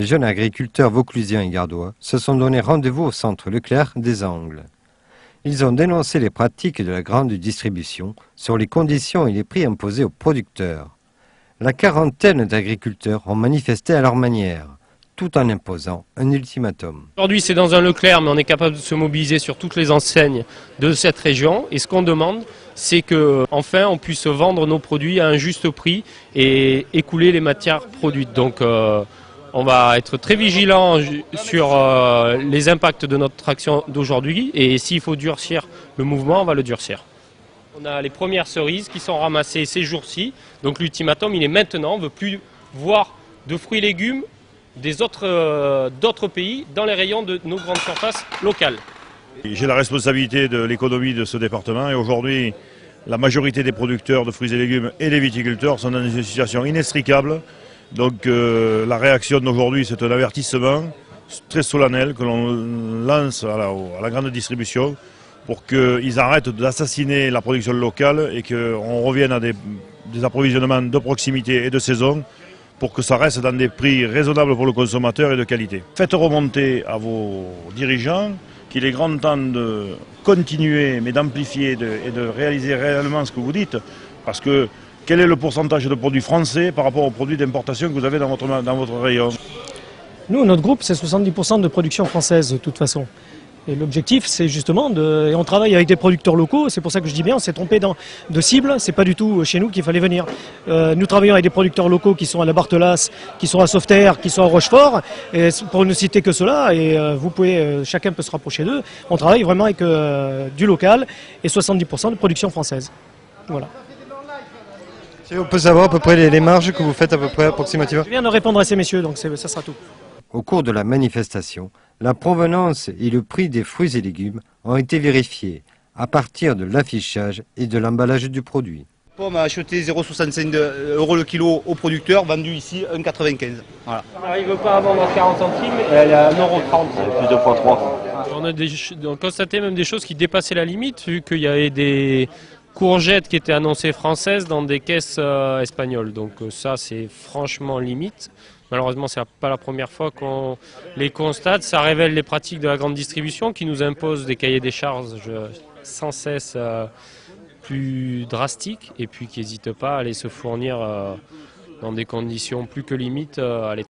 Les jeunes agriculteurs vauclusiens et gardois se sont donné rendez-vous au centre Leclerc des Angles. Ils ont dénoncé les pratiques de la grande distribution sur les conditions et les prix imposés aux producteurs. La quarantaine d'agriculteurs ont manifesté à leur manière, tout en imposant un ultimatum. Aujourd'hui c'est dans un Leclerc, mais on est capable de se mobiliser sur toutes les enseignes de cette région. Et ce qu'on demande, c'est qu'enfin on puisse vendre nos produits à un juste prix et écouler les matières produites. Donc on va être très vigilant sur les impacts de notre action d'aujourd'hui. Et s'il faut durcir le mouvement, on va le durcir. On a les premières cerises qui sont ramassées ces jours-ci. Donc l'ultimatum, il est maintenant. On ne veut plus voir de fruits et légumes d'autres pays dans les rayons de nos grandes surfaces locales. J'ai la responsabilité de l'économie de ce département et aujourd'hui, la majorité des producteurs de fruits et légumes et les viticulteurs sont dans une situation inextricable. Donc la réaction d'aujourd'hui, c'est un avertissement très solennel que l'on lance à la grande distribution pour qu'ils arrêtent d'assassiner la production locale et qu'on revienne à des approvisionnements de proximité et de saison pour que ça reste dans des prix raisonnables pour le consommateur et de qualité. Faites remonter à vos dirigeants qu'il est grand temps de continuer, mais d'amplifier et de réaliser réellement ce que vous dites, parce que quel est le pourcentage de produits français par rapport aux produits d'importation que vous avez dans votre rayon? Nous, notre groupe, c'est 70% de production française, de toute façon. Et l'objectif, c'est justement et on travaille avec des producteurs locaux, c'est pour ça que je dis bien, on s'est trompé de cible, c'est pas du tout chez nous qu'il fallait venir. Nous travaillons avec des producteurs locaux qui sont à la Barthelas, qui sont à Sauveterre, qui sont à Rochefort, et pour ne citer que cela, et chacun peut se rapprocher d'eux, on travaille vraiment avec du local et 70% de production française. Voilà. On peut savoir à peu près les marges que vous faites à peu près approximativement? Je viens de répondre à ces messieurs, donc ça sera tout. Au cours de la manifestation, la provenance et le prix des fruits et légumes ont été vérifiés à partir de l'affichage et de l'emballage du produit. Pomme a acheté 0,65 € le kilo au producteur, vendu ici 1,95 €. Voilà. On n'arrive pas à vendre à 40 centimes, elle est à 1,30 €. Plus de fois 3. On a constaté même des choses qui dépassaient la limite, vu qu'il y avait des courgettes qui étaient annoncées françaises dans des caisses espagnoles. Donc ça, c'est franchement limite. Malheureusement, ce n'est pas la première fois qu'on les constate. Ça révèle les pratiques de la grande distribution qui nous imposent des cahiers des charges sans cesse plus drastiques et puis qui n'hésitent pas à aller se fournir dans des conditions plus que limites à l'étranger.